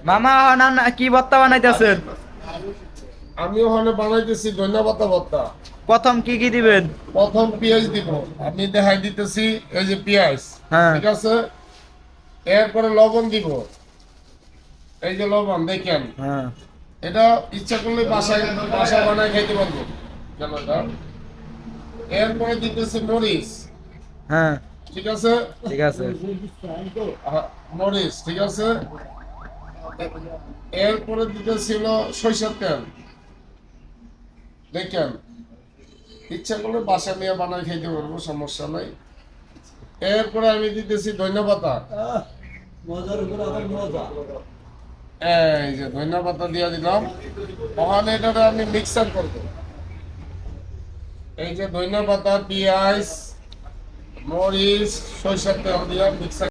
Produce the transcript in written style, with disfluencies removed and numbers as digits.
মামা কি ভর্তা বানাইতেছেন? আমি ওখানে বানাইতেছি ধন্যবাদ ভর্তা। প্রথম কি দিবেন? প্রথম পেঁয়াজ দিব, আমি দেখাই দিতেছি। এই যে পেঁয়াজ, হ্যাঁ। ঠিক আছে। এরপরে লবণ দিব, এই যে লবণ দেখেন। হ্যাঁ। এটা ইচ্ছা করলে বাসায় বাসায় বানায় খাইতে পারবো কেন এটা। এরপরে দিতেছি মরিচ, হ্যাঁ। ঠিক আছে। ঠিক আছে। মরিচ, ঠিক আছে। এরপরে দিতেছিল সরিষার তেল, দেখেন। ইচ্ছা করলে বাসা নিয়ে বানায় খাইতে পারবো, সমস্যা নাই। এরপরে আমি দিতেছি ধনিয়া পাতা। এই যে ধনিয়া পাতা দিয়ে দিলাম। ওখানে এটা আমি মিক্সার করবো। এই যে ধনিয়া পাতা, পেঁয়াজ, মরিচ, সরিষার তেল দিয়ে মিক্সার